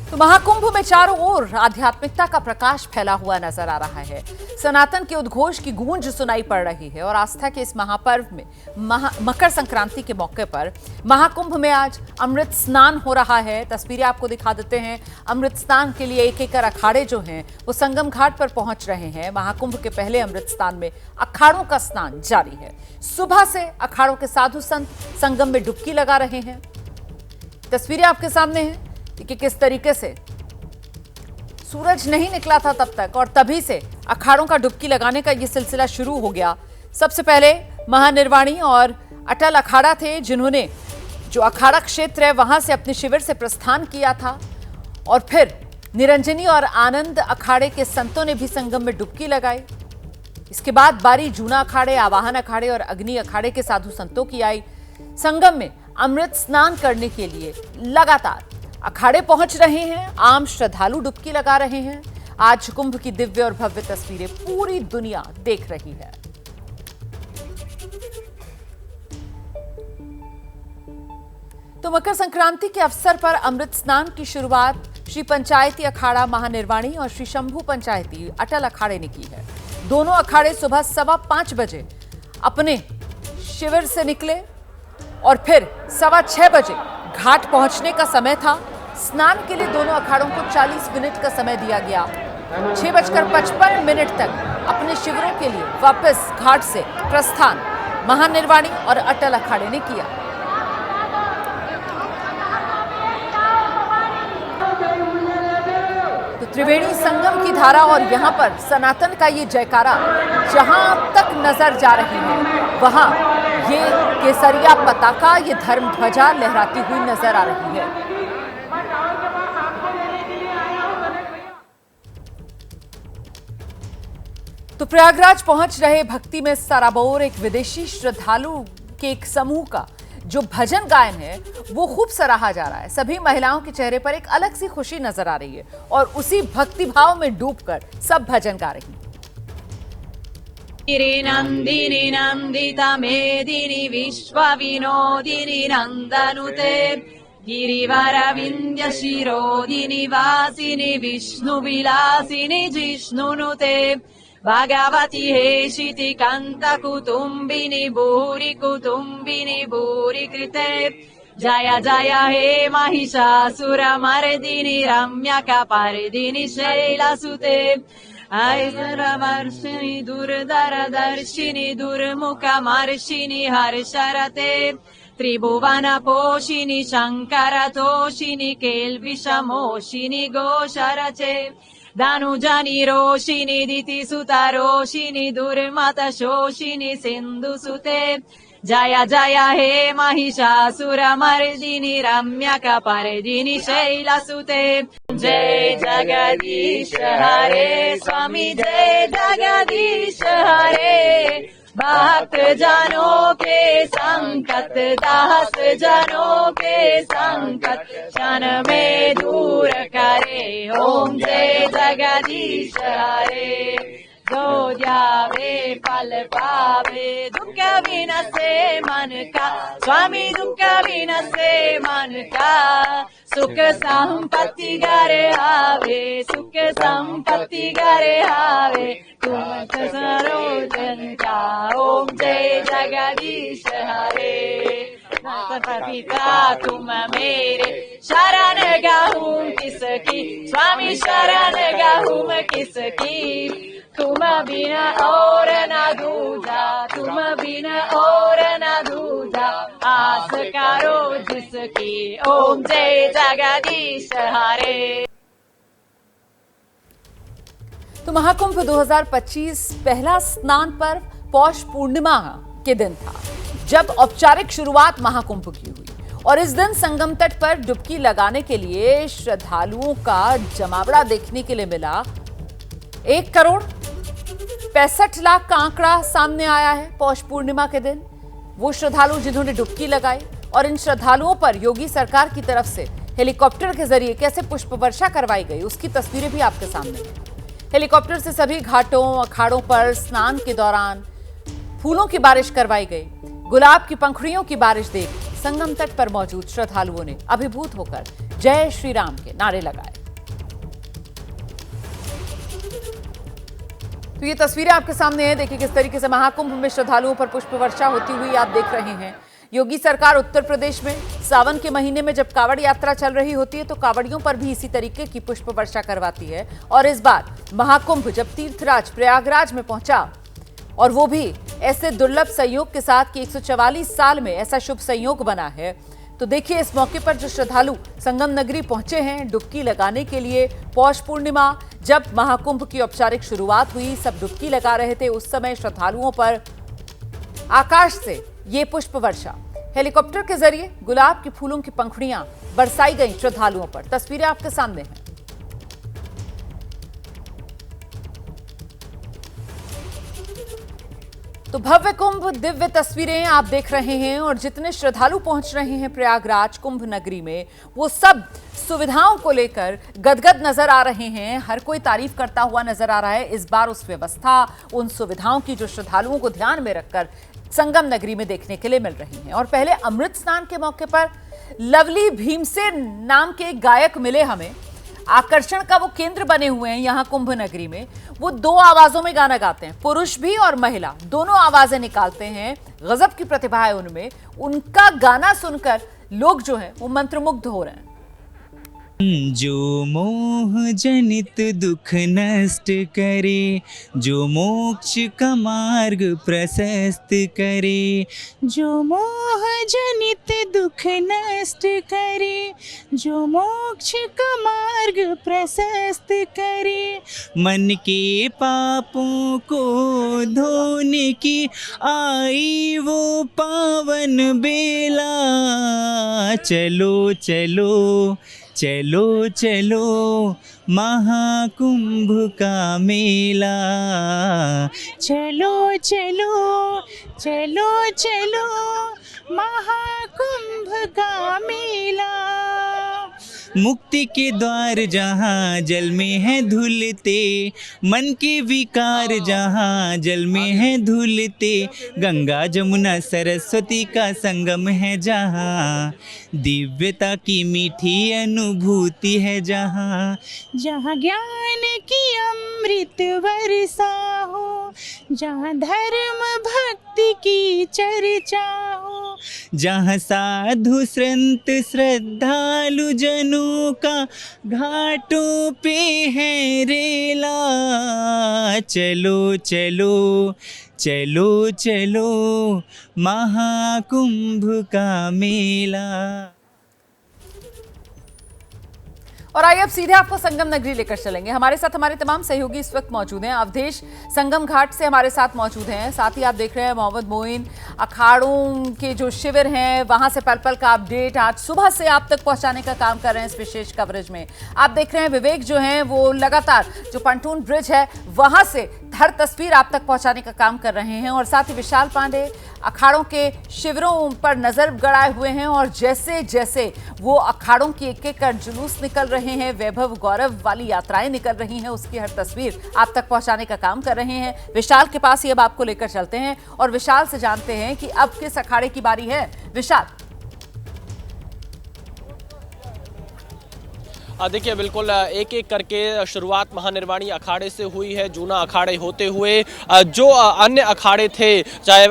तो महाकुंभ में चारों ओर आध्यात्मिकता का प्रकाश फैला हुआ नजर आ रहा है। सनातन के उद्घोष की गूंज सुनाई पड़ रही है और आस्था के इस महापर्व में मकर संक्रांति के मौके पर महाकुंभ में आज अमृत स्नान हो रहा है। तस्वीरें आपको दिखा देते हैं। अमृत स्नान के लिए एक एक अखाड़े जो हैं वो संगम घाट पर पहुंच रहे हैं। महाकुंभ के पहले अमृत स्नान में अखाड़ों का स्नान जारी है। सुबह से अखाड़ों के साधु संत संगम में डुबकी लगा रहे हैं। तस्वीरें आपके सामने हैं कि किस तरीके से सूरज नहीं निकला था तब तक और तभी से अखाड़ों का डुबकी लगाने का ये सिलसिला शुरू हो गया। सबसे पहले महानिर्वाणी और अटल अखाड़ा थे, जिन्होंने जो अखाड़ा क्षेत्र है वहां से अपने शिविर से प्रस्थान किया था और फिर निरंजनी और आनंद अखाड़े के संतों ने भी संगम में डुबकी लगाई। इसके बाद बारी जूना अखाड़े, आवाहन अखाड़े और अग्नि अखाड़े के साधु संतों की आई। संगम में अमृत स्नान करने के लिए लगातार अखाड़े पहुंच रहे हैं। आम श्रद्धालु डुबकी लगा रहे हैं। आज कुंभ की दिव्य और भव्य तस्वीरें पूरी दुनिया देख रही है। तो मकर संक्रांति के अवसर पर अमृत स्नान की शुरुआत श्री पंचायती अखाड़ा महानिर्वाणी और श्री शंभू पंचायती अटल अखाड़े ने की है। दोनों अखाड़े सुबह 5:15 बजे अपने शिविर से निकले और फिर 6:15 बजे घाट पहुंचने का समय था। स्नान के लिए दोनों अखाड़ों को 40 मिनट का समय दिया गया। 6:55 तक अपने शिविरों के लिए वापस घाट से प्रस्थान महानिर्वाणी और अटल अखाड़े ने किया। तो त्रिवेणी संगम की धारा और यहां पर सनातन का ये जयकारा जहां तक नजर जा रही है, वहां ये केसरिया पताका, ये धर्म ध्वजा लहराती हुई नजर आ रही है। तो प्रयागराज पहुंच रहे भक्ति में सराबोर एक विदेशी श्रद्धालु के एक समूह का जो भजन गायन है वो खूब सराहा जा रहा है। सभी महिलाओं के चेहरे पर एक अलग सी खुशी नजर आ रही है और उसी भक्ति भाव में डूबकर सब भजन गा रही हैं। नंदिनी नंदिता मेदिनी विश्व विनोदिनी नंदनुते गिरिवर विंध्य शिरोदिनी वासिनी विष्णु विलासिनी जिष्णुनुते भगवती हेशिति कांत कुटुंबिनी भूरि कृते जय जय हे महिषासुर मर्दिनी रम्यकपर्दिनी शैलसुते ऐश्वर्यवर्षिणि दुर्धरदर्शिनि दुर्मुखमर्षिणि हर्षरते त्रिभुवनपोषिणि शङ्करतोषिणि केल्विषमोषिणि घोषरचे धनुजनि रोषिणि दितिसुतरोषिणि दुर्मतशोषिणि सिन्धुसुते जय जय हे महिषासुरमर्दिनि रम्यकपर्दिनि शैलसुते जय जगदीश हरे स्वामी जय जगदीश हरे भक्त जनों के संकट दास जनों के संकट क्षण में दूर करे ओम जय जगदीश हरे जो जावे फल पावे दुख विनसे मन का स्वामी दुख विनसे मन का सुख संपत्ति घरे आवे सुख संपत्ति घरे आवे तुम सरोजन का ओम जय जगदीश हरे पिता तुम मेरे शरण गाहूं किसकी स्वामी शरण गाहूं किसकी तुम बिना और न दूजा तुम बिना और न दूजा आस करो जिसकी ओम जय जगदीश हरे। तो महाकुंभ 2025 पहला स्नान पर्व पौष पूर्णिमा के दिन था जब औपचारिक शुरुआत महाकुंभ की हुई और इस दिन संगम तट पर डुबकी लगाने के लिए श्रद्धालुओं का जमावड़ा देखने के लिए मिला। 1,65,00,000 का आंकड़ा सामने आया है पौष पूर्णिमा के दिन। वो श्रद्धालु जिन्होंने डुबकी लगाई और इन श्रद्धालुओं पर योगी सरकार की तरफ से हेलीकॉप्टर के जरिए कैसे पुष्प वर्षा करवाई गई उसकी तस्वीरें भी आपके सामने हैं। हेलीकॉप्टर से सभी घाटों अखाड़ों पर स्नान के दौरान फूलों की बारिश करवाई गई। गुलाब की पंखुड़ियों की बारिश देख संगम तट पर मौजूद श्रद्धालुओं ने अभिभूत होकर जय श्री राम के नारे लगाए। तो ये तस्वीरें आपके सामने हैं। देखिए किस तरीके से महाकुंभ में श्रद्धालुओं पर पुष्प वर्षा होती हुई आप देख रहे हैं। योगी सरकार उत्तर प्रदेश में सावन के महीने में जब कांवड़ यात्रा चल रही होती है तो कांवड़ियों पर भी इसी तरीके की पुष्प वर्षा करवाती है। और इस बार महाकुंभ जब तीर्थराज प्रयागराज में पहुंचा और वो भी ऐसे दुर्लभ संयोग के साथ कि 144 साल में ऐसा शुभ संयोग बना है, तो देखिए इस मौके पर जो श्रद्धालु संगम नगरी पहुंचे हैं डुबकी लगाने के लिए। पौष पूर्णिमा जब महाकुंभ की औपचारिक शुरुआत हुई, सब डुबकी लगा रहे थे, उस समय श्रद्धालुओं पर आकाश से ये पुष्प वर्षा हेलीकॉप्टर के जरिए गुलाब के फूलों की पंखुड़ियां बरसाई गई श्रद्धालुओं पर। तस्वीरें आपके सामने हैं। तो भव्य कुंभ दिव्य तस्वीरें आप देख रहे हैं और जितने श्रद्धालु पहुंच रहे हैं प्रयागराज कुंभ नगरी में वो सब सुविधाओं को लेकर गदगद नजर आ रहे हैं। हर कोई तारीफ करता हुआ नजर आ रहा है इस बार उस व्यवस्था, उन सुविधाओं की जो श्रद्धालुओं को ध्यान में रखकर संगम नगरी में देखने के लिए मिल रही हैं। और पहले अमृत स्नान के मौके पर लवली भीमसेन नाम के गायक मिले हमें। आकर्षण का वो केंद्र बने हुए हैं यहाँ कुंभ नगरी में। वो दो आवाजों में गाना गाते हैं, पुरुष भी और महिला दोनों आवाजें निकालते हैं। गजब की प्रतिभा है उनमें। उनका गाना सुनकर लोग जो है वो मंत्रमुग्ध हो रहे हैं। जो मोह जनित दुख नष्ट करे, जो मोक्ष का मार्ग प्रशस्त करे, जो मोह जनित दुख नष्ट करे, जो मोक्ष का मार्ग प्रशस्त करे, मन के पापों को धोने की आई वो पावन बेला। चलो चलो चलो चलो महाकुंभ का मेला, चलो चलो चलो चलो महाकुंभ का मेला। मुक्ति के द्वार जहाँ जल में है धुलते, मन के विकार जहाँ जल में है धुलते, गंगा जमुना सरस्वती का संगम है जहाँ, दिव्यता की मीठी अनुभूति है जहाँ, जहाँ ज्ञान की अमृत वर्षा हो, जहाँ धर्म भक्ति की चर्चा हो, जहाँ साधु संत श्रद्धालु जनों का घाटों पे है रेला। चलो चलो चलो चलो महाकुंभ का मेला। और आइए अब सीधे आपको संगम नगरी लेकर चलेंगे। हमारे साथ हमारे तमाम सहयोगी इस वक्त मौजूद हैं। अवधेश संगम घाट से हमारे साथ मौजूद हैं। साथ ही आप देख रहे हैं मोहम्मद मोइन। अखाड़ों के जो शिविर हैं वहां से पल पल का अपडेट आज सुबह से आप तक पहुंचाने का काम कर रहे हैं इस विशेष कवरेज में। आप देख रहे हैं विवेक जो हैं वो लगातार जो पंटून ब्रिज है वहां से हर तस्वीर आप तक पहुंचाने का काम कर रहे हैं। और साथ ही विशाल पांडे अखाड़ों के शिविरों पर नजर गड़ाए हुए हैं और जैसे जैसे वो अखाड़ों की एक एक कर जुलूस निकल रहे हैं, वैभव गौरव वाली यात्राएं निकल रही हैं, उसकी हर तस्वीर आप तक पहुंचाने का काम कर रहे हैं। विशाल के पास ही अब आपको लेकर चलते हैं और विशाल से जानते हैं कि अब किस अखाड़े की बारी है। विशाल, देखिए बिल्कुल एक एक करके शुरुआत महानिर्वाणी अखाड़े से हुई है। जूना अखाड़े होते हुए जो अन्य अखाड़े थे, चाहे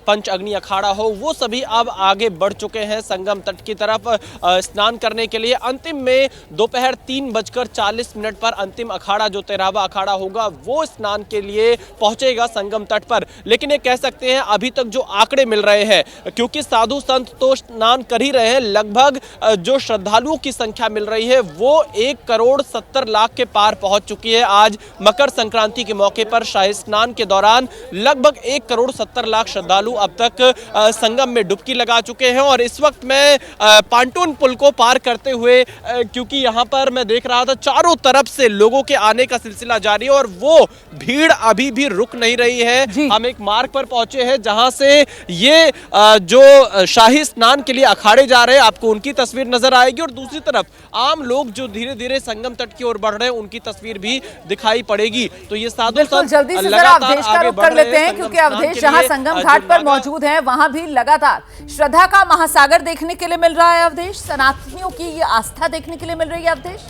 पंच अग्नि अखाड़ा हो, वो सभी अब आगे बढ़ चुके हैं संगम तट की तरफ स्नान करने के लिए। अंतिम में दोपहर 3:40 पर अंतिम अखाड़ा जो 13वां अखाड़ा होगा वो स्नान के लिए पहुंचेगा संगम तट पर। लेकिन ये कह सकते हैं अभी तक जो आंकड़े मिल रहे हैं, क्योंकि साधु संत तो स्नान कर ही रहे हैं, लगभग जो श्रद्धालुओं की संख्या मिल रही है वो 1,70,00,000 के पार पहुंच चुकी है। आज मकर संक्रांति के मौके पर शाही स्नान के दौरान लगभग 1,70,00,000 श्रद्धालु अब तक संगम में डुबकी लगा चुके हैं। और इस वक्त मैं पांटून पुल को पार करते हुए, क्योंकि यहाँ पर मैं देख रहा था चारों तरफ से लोगों के आने का सिलसिला जारी है और वो भीड़ अभी भी रुक नहीं रही है। हम एक मार्ग पर पहुंचे हैं जहां से ये जो शाही स्नान के लिए अखाड़े जा रहे हैं, आपको उनकी तस्वीर नजर आएगी और दूसरी तरफ आम लोग जो धीरे धीरे संगम तट की ओर बढ़ रहे हैं उनकी तस्वीर भी दिखाई पड़ेगी। तो ये साधु संत जल्दी से जरा अवधेश का रुख कर लेते हैं, क्योंकि अवधेश जहां संगम घाट पर मौजूद है वहां भी लगातार श्रद्धा का महासागर देखने के लिए मिल रहा है। अवधेश, सनातनियों की ये आस्था देखने के लिए मिल रही है। अवधेश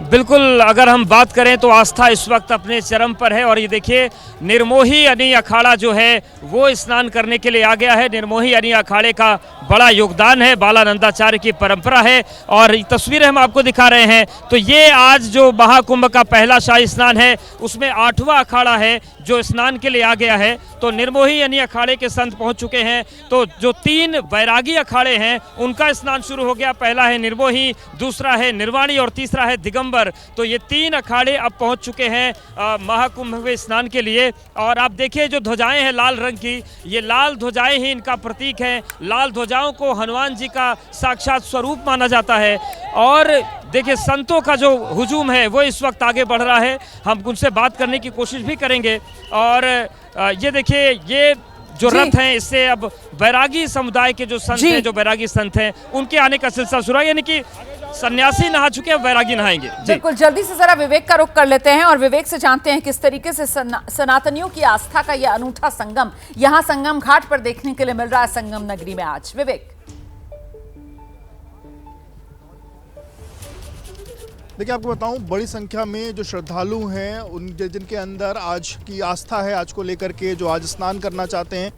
बिल्कुल, अगर हम बात करें तो आस्था इस वक्त अपने चरम पर है। और ये देखिए निर्मोही यानी अखाड़ा जो है वो स्नान करने के लिए आ गया है। निर्मोही यानी अखाड़े का बड़ा योगदान है, बालानंदाचार्य की परंपरा है। और तस्वीरें हम आपको दिखा रहे हैं तो ये आज जो महाकुंभ का पहला शाही स्नान है उसमें 8वां अखाड़ा है जो स्नान के लिए आ गया है। तो निर्मोही यानी अखाड़े के संत पहुंच चुके हैं। तो जो 3 वैरागी अखाड़े हैं उनका स्नान शुरू हो गया। पहला है निर्मोही, दूसरा है निर्वाणी और तीसरा है दिगंबर। तो ये 3 अखाड़े अब पहुंच चुके हैं महाकुंभ में स्नान के लिए। और आप देखिए जो ध्वजाएं हैं लाल रंग की, ये लाल ध्वजाएं ही इनका प्रतीक है। लाल ध्वजाओं को हनुमान जी का साक्षात स्वरूप माना जाता है। और देखिए संतों का जो हुजूम है वो इस वक्त आगे बढ़ रहा है। हम उनसे बात करने की कोशिश भी करेंगे। और ये देखिए ये जो रथ हैं इससे अब बैरागी समुदाय के जो संत हैं, जो बैरागी संत हैं, उनके आने का सिलसिला शुरू है। यानी कि सन्यासी नहा चुके हैं, बैरागी नहाएंगे। बिल्कुल, जल्दी से जरा विवेक का रुख कर लेते हैं और विवेक से जानते हैं किस तरीके से सनातनियों की आस्था का यह अनूठा संगम यहाँ संगम घाट पर देखने के लिए मिल रहा है संगम नगरी में आज। विवेक। देखिए आपको बताऊं, बड़ी संख्या में जो श्रद्धालु हैं उन जिनके अंदर आज की आस्था है, आज को लेकर के जो आज स्नान करना चाहते हैं।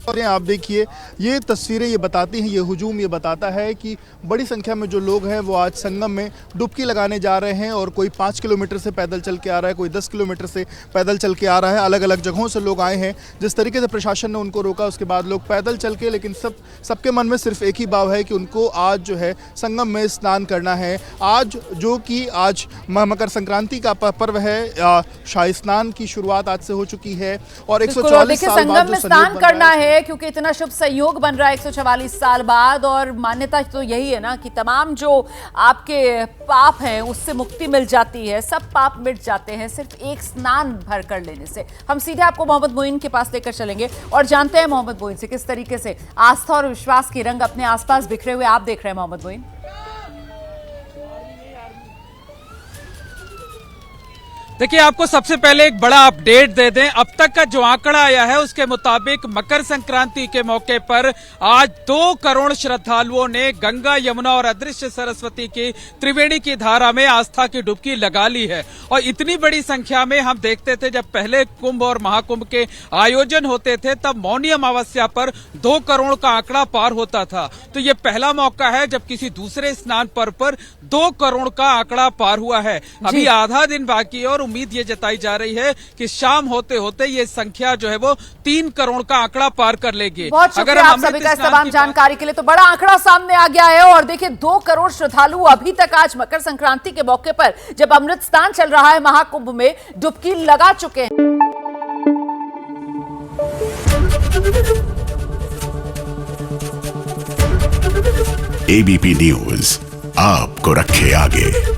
आप देखिए ये तस्वीरें ये बताती हैं, ये हुजूम ये बताता है कि बड़ी संख्या में जो लोग हैं वो आज संगम में डुबकी लगाने जा रहे हैं। और कोई 5 किलोमीटर से पैदल चल के आ रहा है, कोई 10 किलोमीटर से पैदल चल के आ रहा है। अलग अलग जगहों से लोग आए हैं। जिस तरीके से प्रशासन ने उनको रोका उसके बाद लोग पैदल चल के, लेकिन सबके मन में सिर्फ एक ही भाव है कि उनको आज जो है संगम में स्नान करना है। आज जो कि आज मकर संक्रांति का पर्व है, शाही स्नान की शुरुआत आज से हो चुकी है। और 144 साल बाद संगम में स्नान करना है क्योंकि इतना शुभ संयोग बन रहा है 144 साल बाद। और मान्यता तो यही है ना कि तमाम जो आपके पाप हैं उससे मुक्ति मिल जाती है, सब पाप मिट जाते हैं सिर्फ एक स्नान भर कर लेने से। हम सीधे आपको मोहम्मद मोइन के पास लेकर चलेंगे और जानते हैं मोहम्मद मोइन से किस तरीके से आस्था और विश्वास के रंग अपने आसपास बिखरे हुए आप देख रहे हैं। मोहम्मद मोइन। देखिए आपको सबसे पहले एक बड़ा अपडेट दे दें। अब तक का जो आंकड़ा आया है उसके मुताबिक मकर संक्रांति के मौके पर आज 2 करोड़ श्रद्धालुओं ने गंगा, यमुना और अदृश्य सरस्वती की त्रिवेणी की धारा में आस्था की डुबकी लगा ली है। और इतनी बड़ी संख्या में हम देखते थे जब पहले कुंभ और महाकुंभ के आयोजन होते थे तब मौनी अमावस्या पर 2 करोड़ का आंकड़ा पार होता था। तो ये पहला मौका है जब किसी दूसरे स्नान पर्व पर 2 करोड़ का आंकड़ा पार हुआ है। अभी आधा दिन बाकी और उम्मीद ये जताई जा रही है कि शाम होते होते ये संख्या जो है वो 3 करोड़ का आंकड़ा पार कर लेगी। बहुत शुक्रिया आप सभी का इस तमाम जानकारी के लिए। तो बड़ा आंकड़ा सामने आ गया है और देखिए 2 करोड़ श्रद्धालु अभी तक आज मकर संक्रांति के मौके पर जब अमृत स्नान चल रहा है महाकुंभ में डुबकी लगा चुके हैं। एबीपी न्यूज आपको रखे आगे।